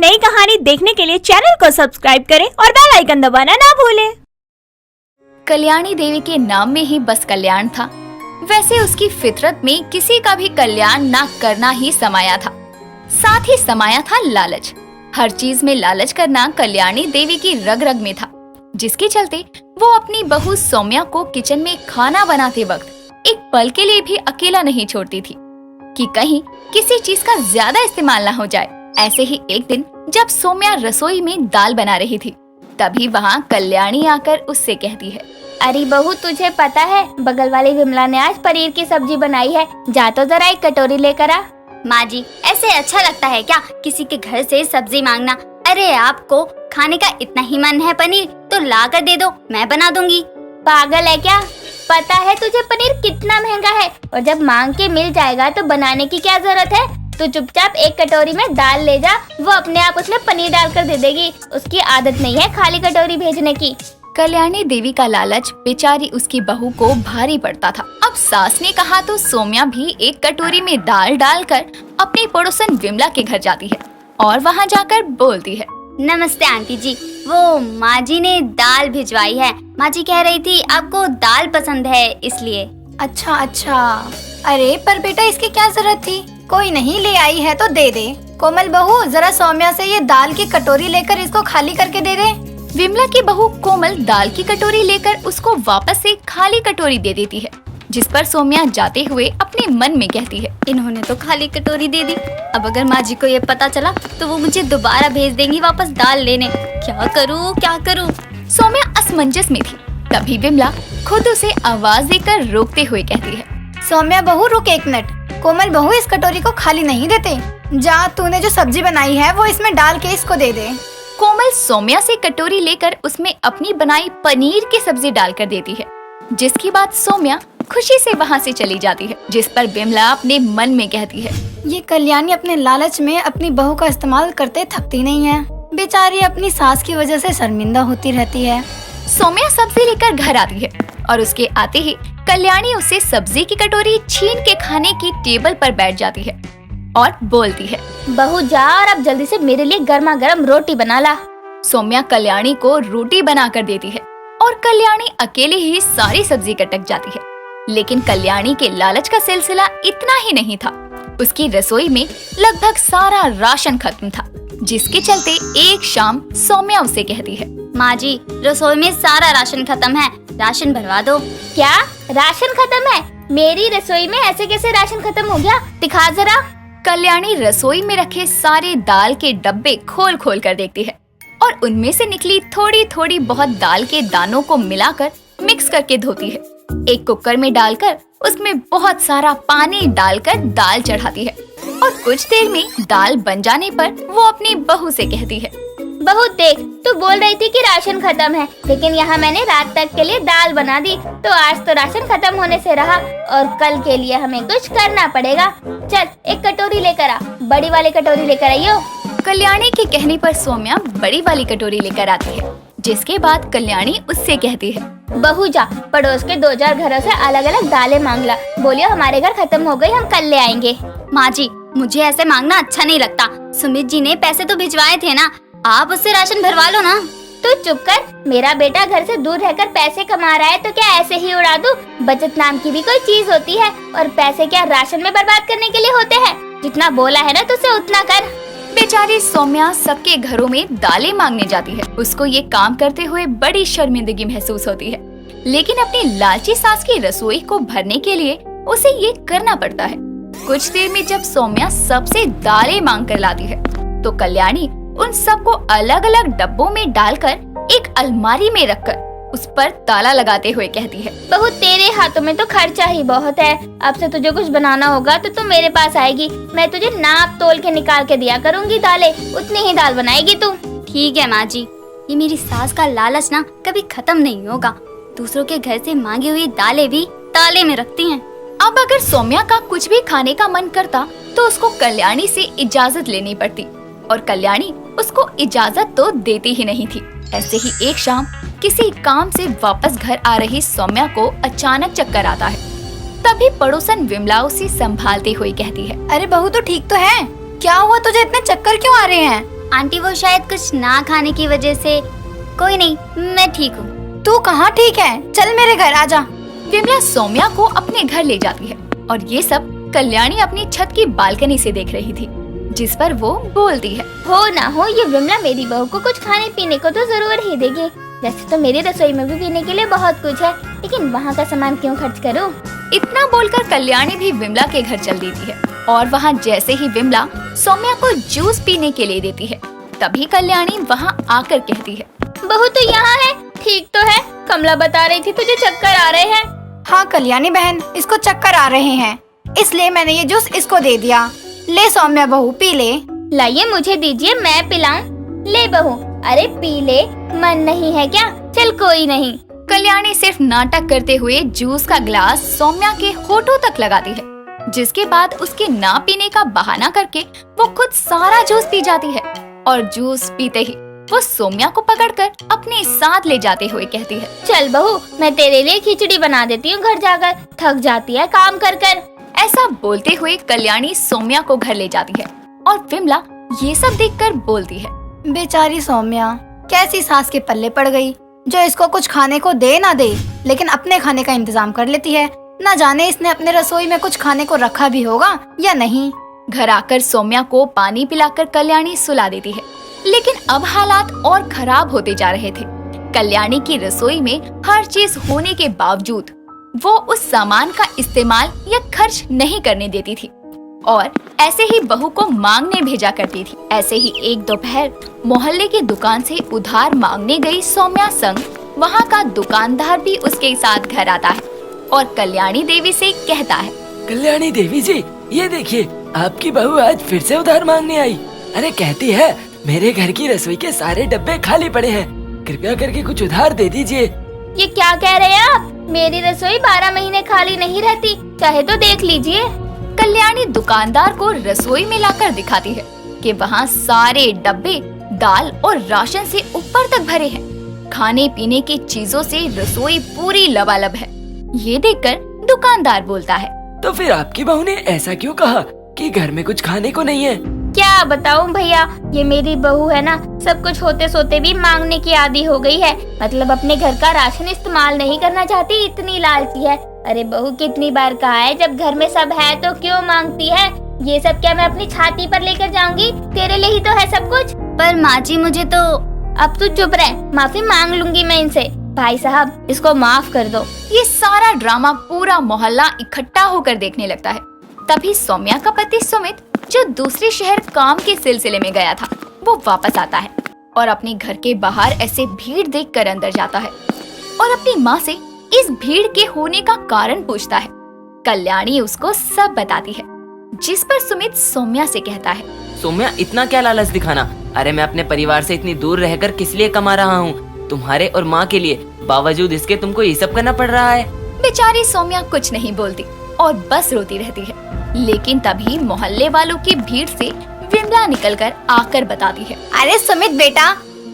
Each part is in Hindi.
नई कहानी देखने के लिए चैनल को सब्सक्राइब करें और बेल आइकन दबाना ना भूलें। कल्याणी देवी के नाम में ही बस कल्याण था। वैसे उसकी फितरत में किसी का भी कल्याण ना करना ही समाया था। साथ ही समाया था लालच। हर चीज में लालच करना कल्याणी देवी की रग रग में था, जिसके चलते वो अपनी बहू सौम्या को किचन में खाना बनाते वक्त एक पल के लिए भी अकेला नहीं छोड़ती थी कि कहीं किसी चीज का ज्यादा इस्तेमाल ना हो जाए। ऐसे ही एक दिन जब सौम्या रसोई में दाल बना रही थी, तभी वहाँ कल्याणी आकर उससे कहती है, अरे बहू, तुझे पता है बगल वाली विमला ने आज पनीर की सब्जी बनाई है, जा तो जरा एक कटोरी लेकर आ। माँ जी, ऐसे अच्छा लगता है क्या किसी के घर से सब्जी मांगना? अरे आपको खाने का इतना ही मन है पनीर तो ला कर दे दो, मैं बना दूंगी। पागल है क्या? पता है तुझे पनीर कितना महंगा है, और जब मांग के मिल जाएगा तो बनाने की क्या जरूरत है? तू चुपचाप एक कटोरी में दाल ले जा, वो अपने आप उसमें पनीर डालकर दे देगी। उसकी आदत नहीं है खाली कटोरी भेजने की। कल्याणी देवी का लालच बेचारी उसकी बहू को भारी पड़ता था। अब सास ने कहा तो सौम्या भी एक कटोरी में दाल डालकर अपनी पड़ोसन विमला के घर जाती है और वहाँ जाकर बोलती है, नमस्ते आंटी जी, वो माँ जी ने दाल भिजवाई है। माँ जी कह रही थी आपको दाल पसंद है इसलिए। अच्छा, अरे पर बेटा इसकी क्या जरूरत थी? कोई नहीं, ले आई है तो दे दे। कोमल बहू, जरा सौम्या से ये दाल की कटोरी लेकर इसको खाली करके दे दे। विमला की बहू कोमल दाल की कटोरी लेकर उसको वापस से खाली कटोरी दे देती है, जिस पर सौम्या जाते हुए अपने मन में कहती है, इन्होंने तो खाली कटोरी दे दी। अब अगर माँ जी को ये पता चला तो वो मुझे दोबारा भेज देंगी वापस दाल लेने। क्या करूँ? सौम्या असमंजस में थी। तभी विमला खुद उसे आवाज देकर रोकते हुए कहती है, सौम्या बहू रुक एक मिनट। कोमल बहू इस कटोरी को खाली नहीं देते। जा, तूने जो सब्जी बनाई है वो इसमें डाल के इसको दे दे। कोमल सौम्या से कटोरी लेकर उसमें अपनी बनाई पनीर की सब्जी डालकर देती है, जिसके बाद सौम्या खुशी से वहाँ से चली जाती है। जिस पर विमला अपने मन में कहती है, ये कल्याणी अपने लालच में अपनी बहू का इस्तेमाल करते थकती नहीं है। बेचारी अपनी सास की वजह से शर्मिंदा होती रहती है। सौम्या सब्जी लेकर घर आती है और उसके आते ही कल्याणी उसे सब्जी की कटोरी छीन के खाने की टेबल पर बैठ जाती है और बोलती है, बहू जा और अब जल्दी से मेरे लिए गर्मा गर्म रोटी बना ला। सौम्या कल्याणी को रोटी बना कर देती है और कल्याणी अकेले ही सारी सब्जी कटक जाती है। लेकिन कल्याणी के लालच का सिलसिला इतना ही नहीं था। उसकी रसोई में लगभग सारा राशन खत्म था, जिसके चलते एक शाम सौम्या उसे कहती है, माँ जी, रसोई में सारा राशन खत्म है, राशन भरवा दो। क्या राशन खत्म है? मेरी रसोई में ऐसे कैसे राशन खत्म हो गया? दिखा जरा। कल्याणी रसोई में रखे सारे दाल के डब्बे खोल खोल कर देखती है और उनमें से निकली थोड़ी थोड़ी बहुत दाल के दानों को मिलाकर मिक्स करके धोती है। एक कुकर में डालकर उसमें बहुत सारा पानी डालकर दाल चढ़ाती है और कुछ देर में दाल बन जाने पर वो अपनी बहू से कहती है, बहू देख, तू बोल रही थी कि राशन खत्म है, लेकिन यहाँ मैंने रात तक के लिए दाल बना दी, तो आज तो राशन खत्म होने से रहा और कल के लिए हमें कुछ करना पड़ेगा। चल एक कटोरी लेकर आ, बड़ी वाली कटोरी लेकर आइयो। कल्याणी के कहने पर सौम्या बड़ी वाली कटोरी लेकर आती है, जिसके बाद कल्याणी उससे कहती है, बहू जा पड़ोस के 2-4 घरों से अलग अलग दालें मांग ला, बोलियो हमारे घर खत्म हो गई, हम कल ले आएंगे। माँ जी, मुझे ऐसे मांगना अच्छा नहीं लगता। सुमित जी ने पैसे तो भिजवाए थे ना, आप उससे राशन भरवा लो ना। तू चुप कर, मेरा बेटा घर से दूर रहकर पैसे कमा रहा है तो क्या ऐसे ही उड़ा दूं? बचत नाम की भी कोई चीज होती है, और पैसे क्या राशन में बर्बाद करने के लिए होते हैं? जितना बोला है ना तुझसे उतना कर। बेचारी सौम्या सबके घरों में दालें मांगने जाती है। उसको ये काम करते हुए बड़ी शर्मिंदगी महसूस होती है, लेकिन अपनी लालची सास की रसोई को भरने के लिए उसे ये करना पड़ता है। कुछ देर में जब सौम्या सबसे दालें मांग कर लाती है, तो कल्याणी उन सबको अलग अलग डब्बों में डालकर एक अलमारी में रखकर उस पर ताला लगाते हुए कहती है, बहू तेरे हाथों में तो खर्चा ही बहुत है, अब से तुझे कुछ बनाना होगा तो तू मेरे पास आएगी, मैं तुझे नाप तोल के निकाल के दिया करूंगी दालें, उतनी ही दाल बनाएगी तू। ठीक है माँ जी, ये मेरी सास का लालच ना कभी खत्म नहीं होगा। दूसरों के घर से मांगी हुई दालें भी ताले में रखती हैं। अब अगर सौम्या का कुछ भी खाने का मन करता तो उसको कल्याणी से इजाजत लेनी पड़ती, और कल्याणी उसको इजाजत तो देती ही नहीं थी। ऐसे ही एक शाम किसी काम से वापस घर आ रही सौम्या को अचानक चक्कर आता है। तभी पड़ोसन विमला उसे संभालते हुए कहती है, अरे बहू तो ठीक तो है? क्या हुआ तुझे, इतने चक्कर क्यों आ रहे हैं? आंटी वो शायद कुछ ना खाने की वजह से। कोई नहीं, मैं ठीक हूँ। तू कहाँ ठीक है? चल मेरे घर आजा। विमला सौम्या को अपने घर ले जाती है और ये सब कल्याणी अपनी छत की बालकनी से देख रही थी, जिस पर वो बोलती है, हो ना हो ये विमला मेरी बहू को कुछ खाने पीने को तो जरूर ही देगी। वैसे तो मेरी रसोई में भी पीने के लिए बहुत कुछ है, लेकिन वहाँ का सामान क्यों खर्च करूँ। इतना बोलकर कल्याणी भी विमला के घर चल देती है और वहाँ जैसे ही विमला सौम्या को जूस पीने के लिए देती है, तभी कल्याणी वहाँ आकर कहती है, बहू तो यहाँ है, ठीक तो है। कमला बता रही थी तुझे चक्कर आ रहे हैं। हाँ कल्याणी बहन, इसको चक्कर आ रहे हैं, इसलिए मैंने ये जूस इसको दे दिया। ले सौम्या बहू पी ले। लाइए मुझे दीजिए, मैं पिलाऊं। ले बहू, अरे पी ले, मन नहीं है क्या? चल कोई नहीं। कल्याणी सिर्फ नाटक करते हुए जूस का ग्लास सौम्या के होठों तक लगाती है, जिसके बाद उसके ना पीने का बहाना करके वो खुद सारा जूस पी जाती है और जूस पीते ही वो सौम्या को पकड़कर अपने साथ ले जाते हुए कहती है, चल बहू, मैं तेरे लिए खिचड़ी बना देती हूँ घर जाकर, थक जाती है काम कर कर। ऐसा बोलते हुए कल्याणी सौम्या को घर ले जाती है और विमला ये सब देखकर बोलती है, बेचारी सौम्या कैसी सास के पल्ले पड़ गई, जो इसको कुछ खाने को दे ना दे, लेकिन अपने खाने का इंतजाम कर लेती है। न जाने इसने अपने रसोई में कुछ खाने को रखा भी होगा या नहीं। घर आकर सौम्या को पानी पिलाकर कल्याणी सुला देती है, लेकिन अब हालात और खराब होते जा रहे थे। कल्याणी की रसोई में हर चीज होने के बावजूद वो उस सामान का इस्तेमाल या खर्च नहीं करने देती थी और ऐसे ही बहू को मांगने भेजा करती थी। ऐसे ही एक दोपहर मोहल्ले की दुकान से उधार मांगने गई सौम्या संग वहाँ का दुकानदार भी उसके साथ घर आता है और कल्याणी देवी से कहता है, कल्याणी देवी जी, ये देखिए आपकी बहू आज फिर से उधार मांगने आई। अरे कहती है मेरे घर की रसोई के सारे डब्बे खाली पड़े हैं, कृपया करके कुछ उधार दे दीजिए। ये क्या कह रहे हैं आप? मेरी रसोई 12 महीने खाली नहीं रहती, चाहे तो देख लीजिए। कल्याणी दुकानदार को रसोई में लाकर दिखाती है कि वहाँ सारे डब्बे दाल और राशन से ऊपर तक भरे हैं। खाने पीने की चीजों से रसोई पूरी लबालब है। ये देखकर दुकानदार बोलता है, तो फिर आपकी बहू ने ऐसा क्यों कहा कि घर में कुछ खाने को नहीं है? क्या बताऊं भैया, ये मेरी बहू है ना, सब कुछ होते सोते भी मांगने की आदी हो गई है। मतलब अपने घर का राशन इस्तेमाल नहीं करना चाहती, इतनी लालची है। अरे बहू, कितनी बार कहा है, जब घर में सब है तो क्यों मांगती है? ये सब क्या मैं अपनी छाती पर लेकर जाऊंगी? तेरे लिए ही तो है सब कुछ। पर माँ जी मुझे तो। अब तू चुप रह, माफी मांग लूंगी मैं इनसे। भाई साहब, इसको माफ कर दो। ये सारा ड्रामा पूरा मोहल्ला इकट्ठा होकर देखने लगता है। तभी सौम्या का पति सुमित, जो दूसरे शहर काम के सिलसिले में गया था, वो वापस आता है और अपने घर के बाहर ऐसे भीड़ देखकर अंदर जाता है और अपनी माँ से इस भीड़ के होने का कारण पूछता है। कल्याणी उसको सब बताती है, जिस पर सुमित सौम्या से कहता है, सौम्या इतना क्या लालच दिखाना? अरे मैं अपने परिवार से इतनी दूर रहकर किस लिए कमा रहा हूँ? तुम्हारे और माँ के लिए, बावजूद इसके तुमको ये सब करना पड़ रहा है। बेचारी सौम्या कुछ नहीं बोलती और बस रोती रहती है। लेकिन तभी मोहल्ले वालों की भीड़ से विमला निकलकर आकर बताती है, अरे सुमित बेटा,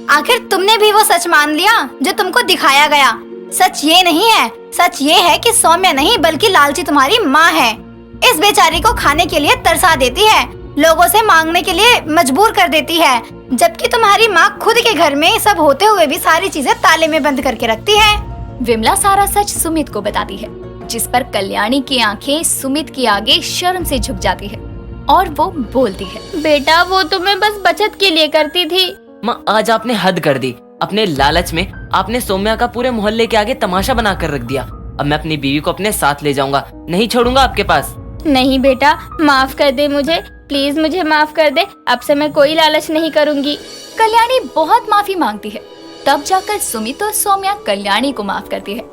आखिर तुमने भी वो सच मान लिया जो तुमको दिखाया गया। सच ये नहीं है, सच ये है कि सौम्या नहीं बल्कि लालची तुम्हारी माँ है। इस बेचारी को खाने के लिए तरसा देती है, लोगों से मांगने के लिए मजबूर कर देती है, जबकि तुम्हारी माँ खुद के घर में सब होते हुए भी सारी चीजें ताले में बंद करके रखती है। विमला सारा सच सुमित को बताती है, जिस पर कल्याणी की आंखें सुमित के आगे शर्म से झुक जाती है और वो बोलती है, बेटा वो तो मैं बस बचत के लिए करती थी। माँ, आज आपने हद कर दी। अपने लालच में आपने सौम्या का पूरे मोहल्ले के आगे तमाशा बना कर रख दिया। अब मैं अपनी बीवी को अपने साथ ले जाऊंगा, नहीं छोड़ूंगा आपके पास। नहीं बेटा, माफ कर दे मुझे, प्लीज मुझे माफ कर दे। अब से मैं कोई लालच नहीं करूंगी। कल्याणी बहुत माफी मांगती है। तब जाकर सुमित और सौम्या कल्याणी को माफ करती है,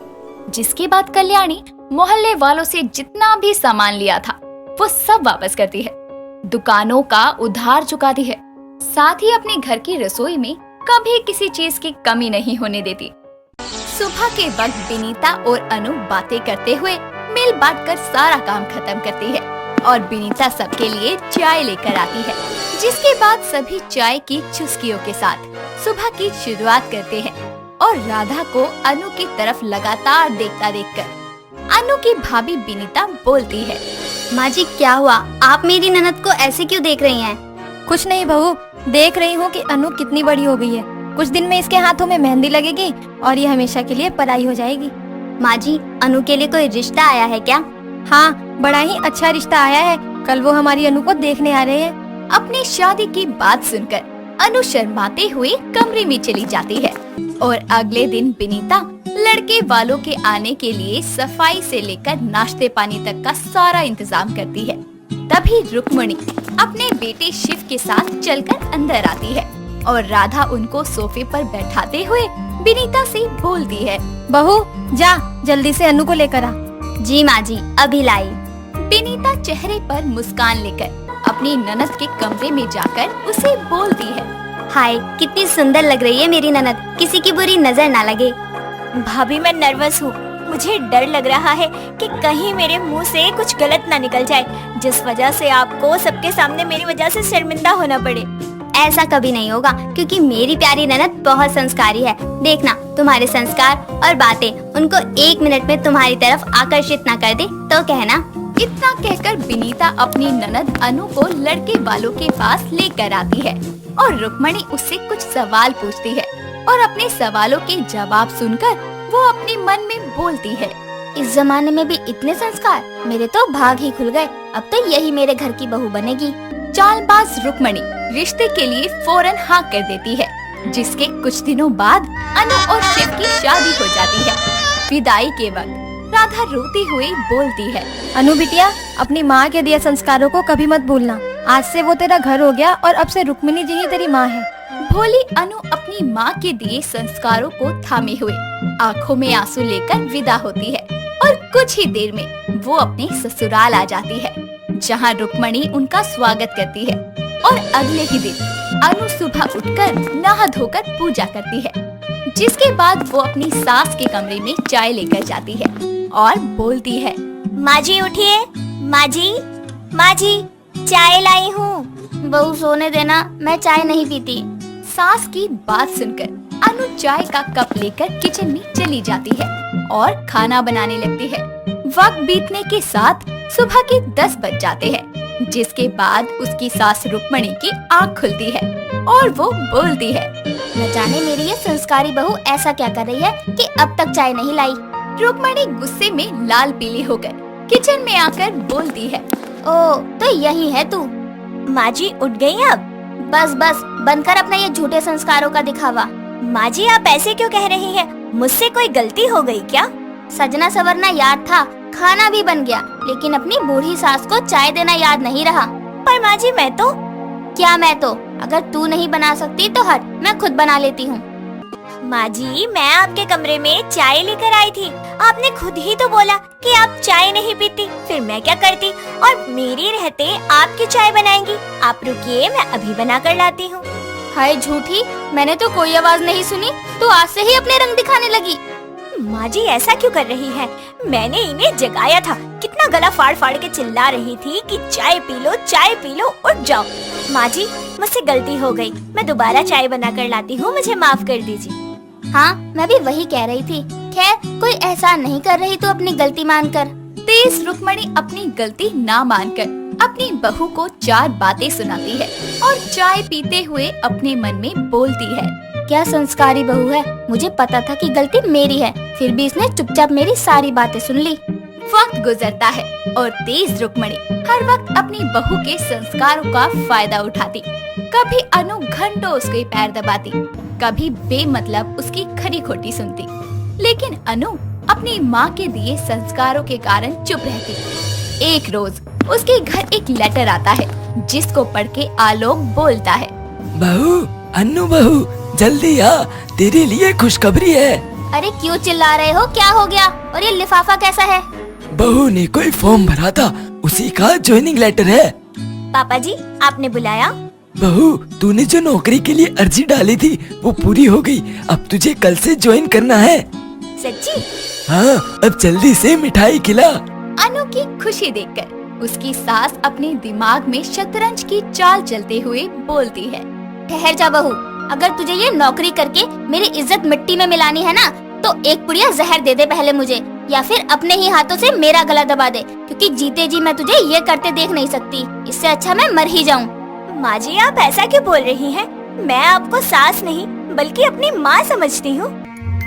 जिसके बाद कल्याणी मोहल्ले वालों से जितना भी सामान लिया था वो सब वापस करती है, दुकानों का उधार चुकाती है, साथ ही अपने घर की रसोई में कभी किसी चीज की कमी नहीं होने देती। सुबह के वक्त विनीता और अनु बातें करते हुए मिल बांटकर सारा काम खत्म करती है और विनीता सबके लिए चाय लेकर आती है, जिसके बाद सभी चाय की चुस्कियों के साथ सुबह की शुरुआत करते हैं और राधा को अनु की तरफ लगातार देखता देखकर अनु की भाभी विनीता बोलती है, माँ जी क्या हुआ? आप मेरी ननद को ऐसे क्यों देख रही हैं? कुछ नहीं बहू, देख रही हूँ कि अनु कितनी बड़ी हो गई है। कुछ दिन में इसके हाथों में मेहंदी लगेगी और ये हमेशा के लिए पराई हो जाएगी। माँ जी, अनु के लिए कोई रिश्ता आया है क्या? हाँ, बड़ा ही अच्छा रिश्ता आया है। कल वो हमारी अनु को देखने आ रहे हैं। अपनी शादी की बात सुनकर अनु शर्माते हुए कमरे में चली जाती है और अगले दिन विनीता लड़के वालों के आने के लिए सफाई से लेकर नाश्ते पानी तक का सारा इंतजाम करती है। तभी रुक्मणी अपने बेटे शिव के साथ चलकर अंदर आती है और राधा उनको सोफे पर बैठाते हुए विनीता से बोलती है, बहू जा जल्दी से अनु को लेकर आ। जी माँ जी, अभी लाई। विनीता चेहरे पर मुस्कान लेकर अपनी ननद के कमरे में जाकर उसे बोलती है, हाय, कितनी सुंदर लग रही है मेरी ननद, किसी की बुरी नजर ना लगे। भाभी मैं नर्वस हूँ। मुझे डर लग रहा है कि कहीं मेरे मुंह से कुछ गलत ना निकल जाए, जिस वजह से आपको सबके सामने मेरी वजह से शर्मिंदा होना पड़े। ऐसा कभी नहीं होगा, क्योंकि मेरी प्यारी ननद बहुत संस्कारी है। देखना, तुम्हारे संस्कार और बातें उनको 1 मिनट में तुम्हारी तरफ आकर्षित ना कर दे तो कहना। इतना कहकर विनीता अपनी ननद अनु को लड़के वालों के पास लेकर आती है और रुक्मणी उससे कुछ सवाल पूछती है और अपने सवालों के जवाब सुनकर वो अपने मन में बोलती है, इस जमाने में भी इतने संस्कार, मेरे तो भाग ही खुल गए। अब तो यही मेरे घर की बहू बनेगी। चालबाज रुक्मणी रिश्ते के लिए फौरन हाँ कर देती है, जिसके कुछ दिनों बाद अनु और शिव की शादी हो जाती है। विदाई के वक्त राधा रोती हुई बोलती है, अनु बिटिया, अपनी माँ के दिए संस्कारों को कभी मत भूलना। आज से वो तेरा घर हो गया और अब से रुक्मिणी जी ही तेरी माँ है। भोली अनु अपनी माँ के दिए संस्कारों को थामे हुए आँखों में आंसू लेकर विदा होती है और कुछ ही देर में वो अपने ससुराल आ जाती है, जहाँ रुक्मणी उनका स्वागत करती है। और अगले ही दिन अनु सुबह उठकर नहा धोकर पूजा करती है, जिसके बाद वो अपनी सास के कमरे में चाय लेकर जाती है और बोलती है, माँ जी उठिए, माँ जी, माँ जी, चाय लाई हूँ। बहू सोने देना, मैं चाय नहीं पीती। सास की बात सुनकर अनु चाय का कप लेकर किचन में चली जाती है और खाना बनाने लगती है। वक्त बीतने के साथ सुबह के 10 बज जाते हैं, जिसके बाद उसकी सास रुक्मणी की आँख खुलती है और वो बोलती है, न जाने मेरी ये संस्कारी बहू ऐसा क्या कर रही है कि अब तक चाय नहीं लाई। रुक्मणी गुस्से में लाल पीली होकर किचन में आकर बोलती है, ओ तो यही है तू। माँ जी उठ गई अब? बस बस, बंद कर अपना ये झूठे संस्कारों का दिखावा। माँ जी आप ऐसे क्यों कह रही हैं? मुझसे कोई गलती हो गई क्या? सजना सवरना याद था, खाना भी बन गया, लेकिन अपनी बूढ़ी सास को चाय देना याद नहीं रहा। पर माँ जी मैं तो क्या मैं तो? अगर तू नहीं बना सकती तो हट, मैं खुद बना लेती हूँ। माँ जी मैं आपके कमरे में चाय लेकर आई थी, आपने खुद ही तो बोला कि आप चाय नहीं पीती, फिर मैं क्या करती? और मेरे रहते आपकी चाय बनाएंगी। आप रुकिए, मैं अभी बना कर लाती हूँ। हाय झूठी, मैंने तो कोई आवाज नहीं सुनी, तू आज से ही अपने रंग दिखाने लगी। माँ जी ऐसा क्यों कर रही है? मैंने इन्हें जगाया था, कितना गला फाड़ फाड़ के चिल्ला रही थी कि चाय पी लो, चाय पी लो, उठ जाओ। माँ जी मुझसे गलती हो गई, मैं दोबारा चाय बना कर लाती हूँ, मुझे माफ कर दीजिए। हाँ, मैं भी वही कह रही थी। खैर, कोई एहसान नहीं कर रही तो अपनी गलती मानकर। तेज रुक्मणी अपनी गलती ना मानकर अपनी बहू को 4 बातें सुनाती है और चाय पीते हुए अपने मन में बोलती है, क्या संस्कारी बहू है, मुझे पता था कि गलती मेरी है, फिर भी इसने चुपचाप मेरी सारी बातें सुन ली। वक्त गुजरता है और तेज रुक्मणी हर वक्त अपनी बहू के संस्कारों का फायदा उठाती। कभी अनु घंटों उसके पैर दबाती, कभी बेमतलब उसकी खरी खोटी सुनती, लेकिन अनु अपनी माँ के दिए संस्कारों के कारण चुप रहती। एक रोज उसके घर एक लेटर आता है, जिसको पढ़ के आलोक बोलता है, बहू, अन्नू बहू, जल्दी आ, तेरे लिए खुशखबरी है। अरे क्यों चिल्ला रहे हो, क्या हो गया? और ये लिफाफा कैसा है? बहू ने कोई फॉर्म भरा था, उसी का ज्वाइनिंग लेटर है। पापा जी आपने बुलाया? बहू, तूने जो नौकरी के लिए अर्जी डाली थी वो पूरी हो गई, अब तुझे कल से ज्वाइन करना है। सच्ची? हाँ, अब जल्दी से मिठाई खिला। अनु की खुशी देखकर उसकी सास अपने दिमाग में शतरंज की चाल चलते हुए बोलती है, ठहर जा बहू, अगर तुझे ये नौकरी करके मेरी इज्जत मिट्टी में मिलानी है ना, तो एक पुड़िया जहर दे दे पहले मुझे, या फिर अपने ही हाथों से मेरा गला दबा दे, क्योंकि जीते जी मैं तुझे ये करते देख नहीं सकती। इससे अच्छा मैं मर ही जाऊं। माँ जी आप ऐसा क्यों बोल रही हैं? मैं आपको सास नहीं बल्कि अपनी माँ समझती हूँ।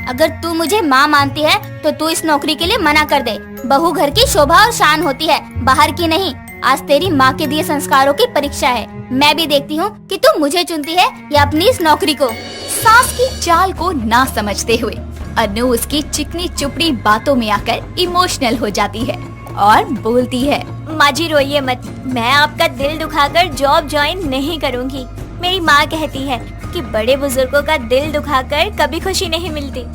अगर तू मुझे माँ मानती है तो तू इस नौकरी के लिए मना कर दे। बहू घर की शोभा और शान होती है, बाहर की नहीं। आज तेरी माँ के दिए संस्कारों की परीक्षा है। मैं भी देखती हूँ कि तू मुझे चुनती है या अपनी इस नौकरी को। सास की चाल को ना समझते हुए अनु उसकी चिकनी चुपड़ी बातों में आकर इमोशनल हो जाती है और बोलती है, माँ जी रोइए मत, मैं आपका दिल दुखाकर जॉब ज्वाइन नहीं करूँगी। मेरी माँ कहती है कि बड़े बुजुर्गों का दिल दुखाकर कभी खुशी नहीं मिलती।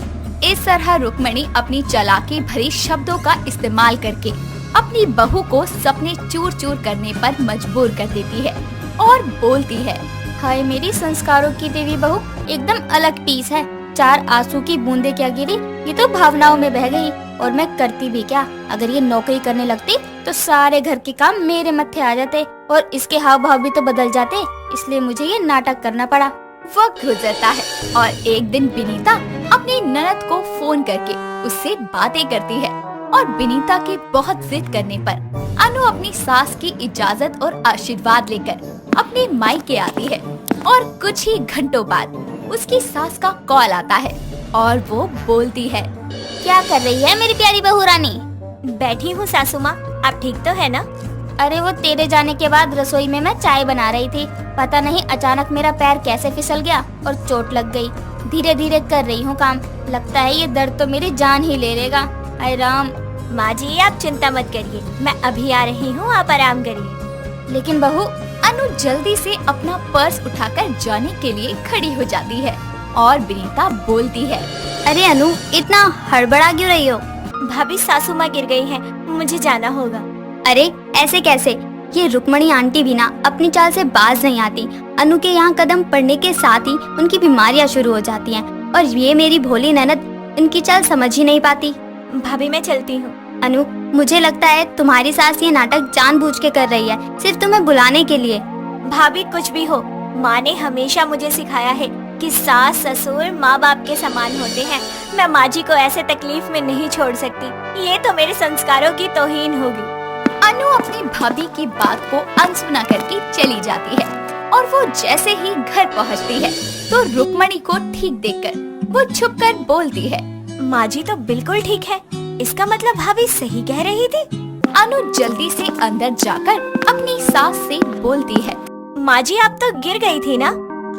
इस तरह रुक्मणी अपनी चालाकी भरी शब्दों का इस्तेमाल करके अपनी बहू को सपने चूर चूर करने पर मजबूर कर देती है और बोलती है, हाय मेरी संस्कारों की देवी बहू एकदम अलग पीस है। 4 आंसू की बूंदे क्या गिरी, ये तो भावनाओं में बह गई। और मैं करती भी क्या, अगर ये नौकरी करने लगती तो सारे घर के काम मेरे मत्थे आ जाते और इसके हाव भाव भी तो बदल जाते। इसलिए मुझे ये नाटक करना पड़ा। वक्त गुजरता है और एक दिन विनीता अपनी ननद को फोन करके उससे बातें करती है और विनीता के बहुत जिद करने पर अनु अपनी सास की इजाजत और आशीर्वाद लेकर अपने मायके आती है और कुछ ही घंटों बाद उसकी सास का कॉल आता है और वो बोलती है, क्या कर रही है मेरी प्यारी बहू रानी? बैठी हूँ सासू माँ, आप ठीक तो है ना? अरे वो तेरे जाने के बाद रसोई में मैं चाय बना रही थी। पता नहीं अचानक मेरा पैर कैसे फिसल गया और चोट लग गई। धीरे धीरे कर रही हूँ काम। लगता है ये दर्द तो मेरी जान ही ले लेगा। हाय राम। माँ जी आप चिंता मत करिए, मैं अभी आ रही हूँ, आप आराम करिए। लेकिन बहू, अनु जल्दी से अपना पर्स उठाकर जाने के लिए खड़ी हो जाती है और विनीता बोलती है, अरे अनु, इतना हड़बड़ा क्यों रही हो? भाभी सासू माँ गिर गई हैं, मुझे जाना होगा। अरे ऐसे कैसे? ये रुक्मणी आंटी भी ना अपनी चाल से बाज नहीं आती। अनु के यहाँ कदम पड़ने के साथ ही उनकी बीमारियाँ शुरू हो जाती हैं और ये मेरी भोली ननद इनकी चाल समझ ही नहीं पाती। भाभी मैं चलती हूँ। अनु, मुझे लगता है तुम्हारी सास ये नाटक जानबूझ के कर रही है, सिर्फ तुम्हें बुलाने के लिए। भाभी कुछ भी हो, माँ ने हमेशा मुझे सिखाया है कि सास ससुर माँ बाप के समान होते हैं। मैं माँ जी को ऐसे तकलीफ में नहीं छोड़ सकती, ये तो मेरे संस्कारों की तौहीन होगी। अनु अपनी भाभी की बात को अनसुना करके चली जाती है और वो जैसे ही घर पहुंचती है तो रुक्मणी को ठीक देखकर वो छुपकर बोलती है, माँ जी तो बिल्कुल ठीक है, इसका मतलब भाभी सही कह रही थी। अनु जल्दी से अंदर जाकर अपनी सास से बोलती है, माँ जी आप तो गिर गई थी ना,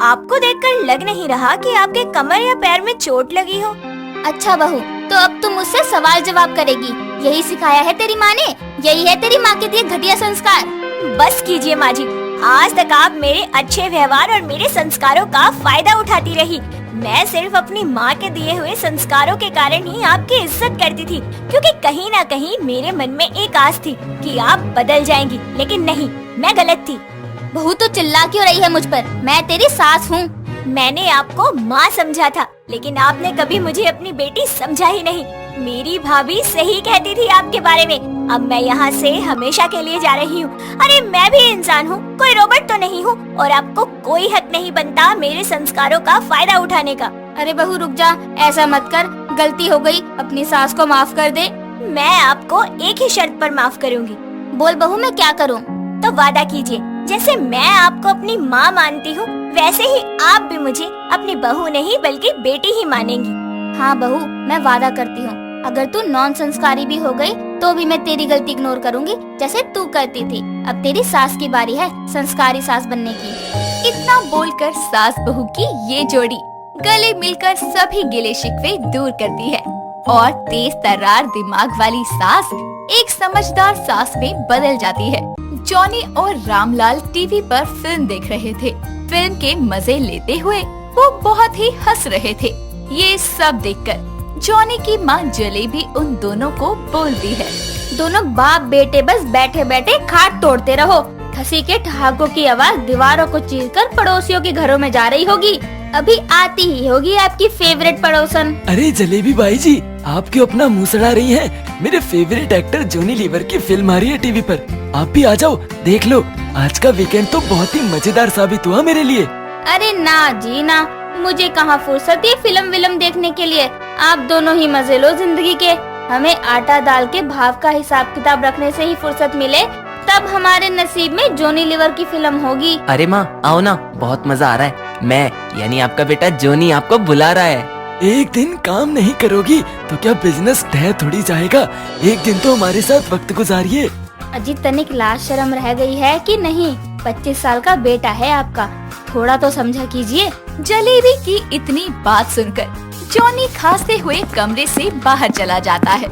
आपको देखकर लग नहीं रहा कि आपके कमर या पैर में चोट लगी हो। अच्छा बहू, तो अब तुम मुझसे सवाल जवाब करेगी? यही सिखाया है तेरी माँ ने? यही है तेरी माँ के दिए घटिया संस्कार? बस कीजिए माँ जी, आज तक आप मेरे अच्छे व्यवहार और मेरे संस्कारों का फायदा उठाती रही। मैं सिर्फ अपनी माँ के दिए हुए संस्कारों के कारण ही आपकी इज्जत करती थी, क्योंकि कहीं ना कहीं मेरे मन में एक आस थी कि आप बदल जाएंगी, लेकिन नहीं, मैं गलत थी। बहू तो चिल्ला क्यों रही है मुझ पर? मैं तेरी सास हूँ। मैंने आपको माँ समझा था, लेकिन आपने कभी मुझे अपनी बेटी समझा ही नहीं। मेरी भाभी सही कहती थी आपके बारे में। अब मैं यहाँ से हमेशा के लिए जा रही हूँ। अरे मैं भी इंसान हूँ, कोई रोबोट तो नहीं हूँ, और आपको कोई हक नहीं बनता मेरे संस्कारों का फायदा उठाने का। अरे बहू रुक जा, ऐसा मत कर, गलती हो गई, अपनी सास को माफ कर दे। मैं आपको एक ही शर्त पर माफ करूँगी। बोल बहू, मैं क्या करूँ? तो वादा कीजिए, जैसे मैं आपको अपनी माँ मानती हूँ वैसे ही आप भी मुझे अपनी बहू नहीं बल्कि बेटी ही मानेंगी। हाँ बहू, मैं वादा करती हूँ, अगर तू नॉन संस्कारी भी हो गई तो भी मैं तेरी गलती इग्नोर करूँगी, जैसे तू करती थी। अब तेरी सास की बारी है संस्कारी सास बनने की। इतना बोलकर सास बहू की ये जोड़ी गले मिलकर सभी गिले शिकवे दूर करती है और तेज तर्रार दिमाग वाली सास एक समझदार सास में बदल जाती है। जॉनी और रामलाल टीवी पर फिल्म देख रहे थे। फिल्म के मजे लेते हुए वो बहुत ही हंस रहे थे। ये सब देखकर जॉनी की माँ जलेबी उन दोनों को बोलती है, दोनों बाप बेटे बस बैठे बैठे खाट तोड़ते रहो। खसी के ठहाकों की आवाज दीवारों को चीरकर पड़ोसियों के घरों में जा रही होगी। अभी आती ही होगी आपकी फेवरेट पड़ोसन। अरे जलेबी बाई जी, आप क्यों अपना मुंह सड़ा रही हैं? मेरे फेवरेट एक्टर जॉनी लीवर की फिल्म आ रही है टीवी पर, आप भी आ जाओ, देख लो। आज का वीकेंड तो बहुत ही मजेदार साबित हुआ मेरे लिए। अरे ना जी ना, मुझे कहाँ फुर्सत है फिल्म विल्म देखने के लिए। आप दोनों ही मजे लो जिंदगी के। हमें आटा दाल के भाव का हिसाब किताब रखने से ही फुर्सत मिले तब हमारे नसीब में जॉनी लीवर की फिल्म होगी। अरे माँ आओ ना, बहुत मजा आ रहा है। मैं यानी आपका बेटा जॉनी आपको बुला रहा है। एक दिन काम नहीं करोगी तो क्या बिजनेस ढह थोड़ी जाएगा। एक दिन तो हमारे साथ वक्त गुजारिए। अजी तनिक लाज शर्म रह गई है कि नहीं? 25 साल का बेटा है आपका, थोड़ा तो समझा कीजिए। जलेबी की इतनी बात सुनकर जॉनी खांसते हुए कमरे से बाहर चला जाता है।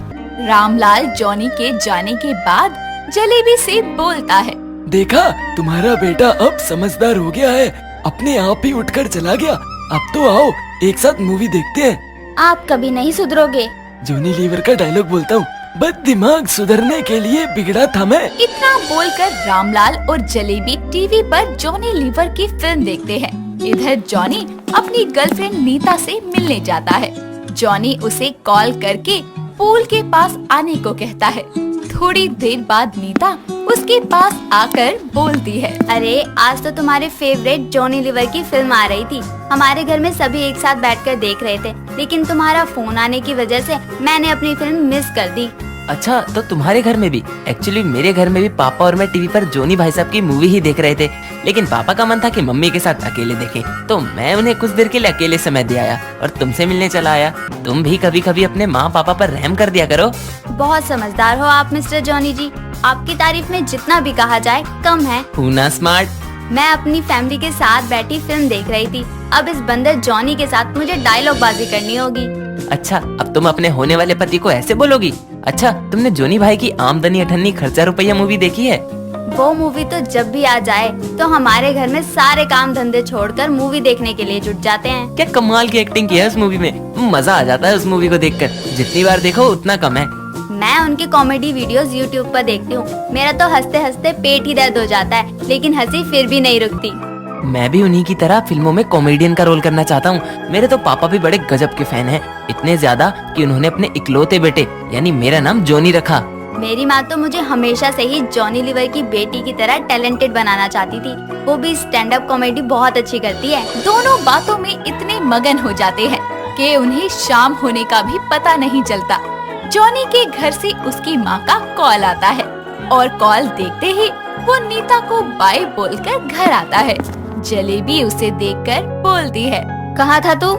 रामलाल जॉनी के जाने के बाद जलेबी से बोलता है, देखा, तुम्हारा बेटा अब समझदार हो गया है, अपने आप ही उठकर चला गया। अब तो आओ एक साथ मूवी देखते हैं। आप कभी नहीं सुधरोगे। जॉनी लीवर का डायलॉग बोलता हूँ, बस दिमाग सुधरने के लिए बिगड़ा था मैं। इतना बोलकर रामलाल और जलेबी टीवी पर जॉनी लीवर की फिल्म देखते हैं। इधर जॉनी अपनी गर्लफ्रेंड नीता से मिलने जाता है। जॉनी उसे कॉल करके पूल के पास आने को कहता है। थोड़ी देर बाद नीता उसके पास आकर बोलती है, अरे आज तो तुम्हारे फेवरेट जॉनी लीवर की फिल्म आ रही थी। हमारे घर में सभी एक साथ बैठकर देख रहे थे, लेकिन तुम्हारा फोन आने की वजह से मैंने अपनी फिल्म मिस कर दी। अच्छा तो तुम्हारे घर में भी? एक्चुअली मेरे घर में भी पापा और मैं टीवी पर जॉनी भाई साहब की मूवी ही देख रहे थे, लेकिन पापा का मन था कि मम्मी के साथ अकेले देखें, तो मैं उन्हें कुछ देर के लिए अकेले समय दे आया और तुमसे मिलने चला आया। तुम भी कभी कभी अपने माँ पापा पर रहम कर दिया करो। बहुत समझदार हो आप मिस्टर जॉनी जी। आपकी तारीफ में जितना भी कहा जाए कम है। ना स्मार्ट। मैं अपनी फैमिली के साथ बैठी फिल्म देख रही थी। अब इस बंदर जॉनी के साथ मुझे डायलॉग बाजी करनी होगी। अच्छा अब तुम अपने होने वाले पति को ऐसे बोलोगी? अच्छा तुमने जॉनी भाई की आमदनी अठन्नी खर्चा रुपया मूवी देखी है? वो मूवी तो जब भी आ जाए तो हमारे घर में सारे काम धंधे छोड़कर मूवी देखने के लिए जुट जाते हैं। क्या कमाल की एक्टिंग की है उस मूवी में, मजा आ जाता है उस मूवी को देखकर। जितनी बार देखो उतना कम है। मैं उनकी कॉमेडी वीडियोस यूट्यूब पर देखती हूँ। मेरा तो हंसते हंसते पेट ही दर्द हो जाता है, लेकिन हंसी फिर भी नहीं रुकती। मैं भी उन्हीं की तरह फिल्मों में कॉमेडियन का रोल करना चाहता हूँ। मेरे तो पापा भी बड़े गजब के फैन हैं, इतने ज्यादा कि उन्होंने अपने इकलौते बेटे यानी मेरा नाम जॉनी रखा। मेरी माँ तो मुझे हमेशा से ही जॉनी लीवर की बेटी की तरह टैलेंटेड बनाना चाहती थी। वो भी स्टैंड अप कॉमेडी बहुत अच्छी करती है। दोनों बातों में इतने मगन हो जाते हैं कि उन्हें शाम होने का भी पता नहीं चलता। जॉनी के घर से उसकी माँ का कॉल आता है और कॉल देखते ही वो नीता को बाय बोलकर घर आता है। जलेबी उसे देखकर बोलती है, कहाँ था तू?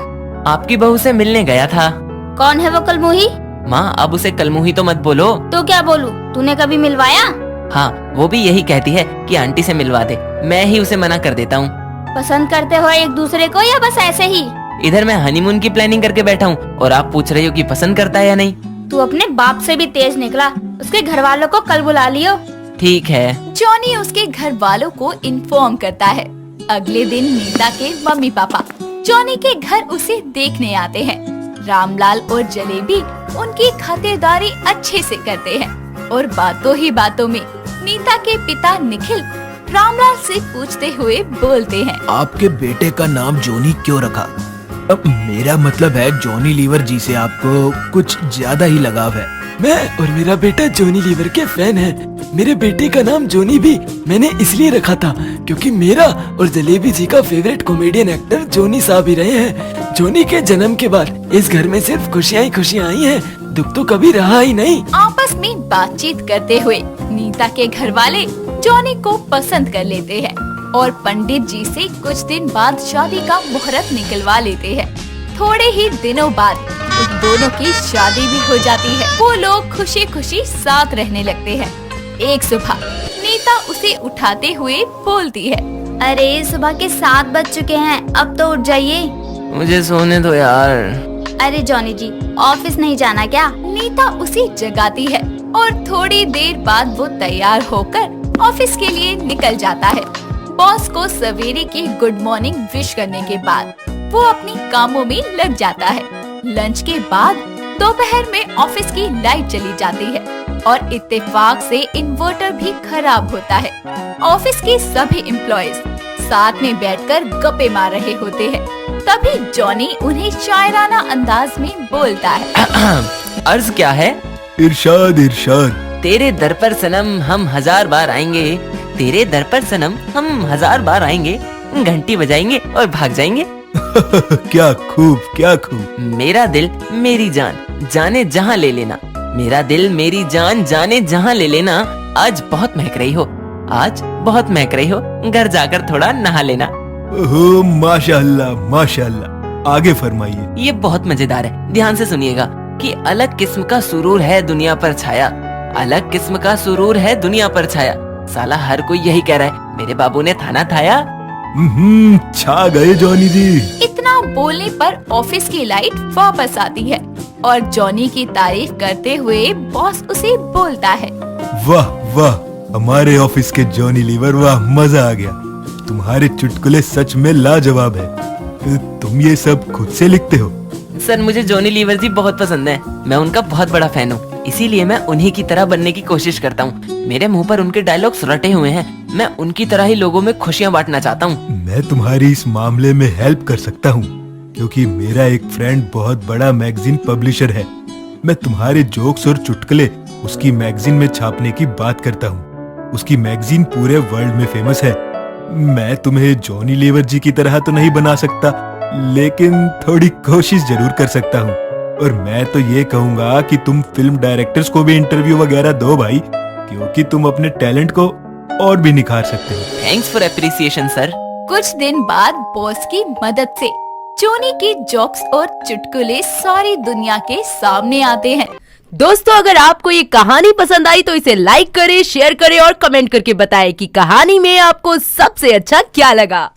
आपकी बहू से मिलने गया था। कौन है वो कलमुही? माँ अब उसे कलमुही तो मत बोलो। तो क्या बोलूं? तूने कभी मिलवाया? हाँ वो भी यही कहती है कि आंटी से मिलवा दे, मैं ही उसे मना कर देता हूँ। पसंद करते हो एक दूसरे को या बस ऐसे ही? इधर मैं हनीमून की प्लानिंग करके बैठा हूँ और आप पूछ रही हो कि पसंद करता है या नहीं। तू अपने बाप से भी तेज निकला। उसके घर वालों को कल बुला लियो। ठीक है। जॉनी उसके घर वालों को इन्फॉर्म करता है। अगले दिन नीता के मम्मी पापा जॉनी के घर उसे देखने आते हैं। रामलाल और जलेबी उनकी खातिरदारी अच्छे से करते हैं और बातों ही बातों में नीता के पिता निखिल रामलाल से पूछते हुए बोलते हैं, आपके बेटे का नाम जॉनी क्यों रखा? अब मेरा मतलब है जॉनी लीवर जी से आपको कुछ ज्यादा ही लगाव है। मैं और मेरा बेटा जॉनी लीवर के फैन हैं। मेरे बेटे का नाम जॉनी भी मैंने इसलिए रखा था क्योंकि मेरा और जलेबी जी का फेवरेट कॉमेडियन एक्टर जॉनी साहब ही रहे हैं। जॉनी के जन्म के बाद इस घर में सिर्फ खुशियाँ ही खुशियाँ आई हैं, दुख तो कभी रहा ही नहीं। आपस में बातचीत करते हुए नीता के घर वाले जॉनी को पसंद कर लेते हैं और पंडित जी से कुछ दिन बाद शादी का मुहूर्त निकलवा लेते हैं। थोड़े ही दिनों बाद उन दोनों की शादी भी हो जाती है। वो लोग खुशी खुशी साथ रहने लगते हैं। एक सुबह नीता उसे उठाते हुए बोलती है, अरे सुबह के 7 बज चुके हैं, अब तो उठ जाइए। मुझे सोने दो यार। अरे जॉनी जी ऑफिस नहीं जाना क्या? नीता उसे जगाती है और थोड़ी देर बाद वो तैयार होकर ऑफिस के लिए निकल जाता है। बॉस को सवेरे की गुड मॉर्निंग विश करने के बाद वो अपनी कामों में लग जाता है। लंच के बाद दोपहर में ऑफिस की लाइट चली जाती है और इत्तेफाक से इन्वर्टर भी खराब होता है। ऑफिस के सभी एम्प्लॉयज साथ में बैठकर गप्पे मार रहे होते हैं। तभी जॉनी उन्हें शायराना अंदाज में बोलता है, अर्ज क्या है? इरशाद इरशाद। तेरे दर पर सनम हम 1000 बार आएंगे, तेरे दर पर सनम हम 1000 बार आएंगे, घंटी बजाएंगे और भाग जाएंगे। क्या खूब क्या खूब। मेरा दिल मेरी जान जाने जहाँ ले लेना, मेरा दिल मेरी जान जाने जहाँ ले लेना, आज बहुत महक रही हो, आज बहुत महक रही हो, घर जाकर थोड़ा नहा लेना। ओह माशाअल्लाह माशाअल्लाह, आगे फरमाइए। ये बहुत मजेदार है, ध्यान से सुनिएगा कि अलग किस्म का सुरूर है दुनिया पर छाया, अलग किस्म का सुरूर है दुनिया पर छाया। साला हर कोई यही कह रहा है, मेरे बाबू ने थाना थाया। छा गए जॉनी जी। इतना बोलने पर ऑफिस की लाइट वापस आती है और जॉनी की तारीफ करते हुए बॉस उसे बोलता है, वाह वाह, हमारे ऑफिस के जॉनी लीवर, वाह मजा आ गया। तुम्हारे चुटकुले सच में लाजवाब है। तुम ये सब खुद से लिखते हो? सर मुझे जॉनी लीवर जी बहुत पसंद है, मैं उनका बहुत बड़ा फैन हूँ, इसीलिए मैं उन्हीं की तरह बनने की कोशिश करता हूँ। मेरे मुंह पर उनके डायलॉग्स रटे हुए हैं, मैं उनकी तरह ही लोगों में खुशियाँ बांटना चाहता हूँ। मैं तुम्हारी इस मामले में हेल्प कर सकता हूँ, क्योंकि मेरा एक फ्रेंड बहुत बड़ा मैगजीन पब्लिशर है। मैं तुम्हारे जोक्स और चुटकुले उसकी मैगजीन में छापने की बात करता हूँ। उसकी मैगजीन पूरे वर्ल्ड में फेमस है। मैं तुम्हें जॉनी लीवर जी की तरह तो नहीं बना सकता, लेकिन थोड़ी कोशिश जरूर कर सकता हूँ। और मैं तो ये कहूँगा कि तुम फिल्म डायरेक्टर्स को भी इंटरव्यू वगैरह दो भाई, क्योंकि तुम अपने टैलेंट को और भी निखार सकते हो। Thanks for appreciation sir. कुछ दिन बाद बॉस की मदद से जॉनी के जोक्स और चुटकुले सारी दुनिया के सामने आते हैं। दोस्तों, अगर आपको ये कहानी पसंद आई तो इसे लाइक करें, शेयर करें और कमेंट करके बताएं कि कहानी में आपको सबसे अच्छा क्या लगा।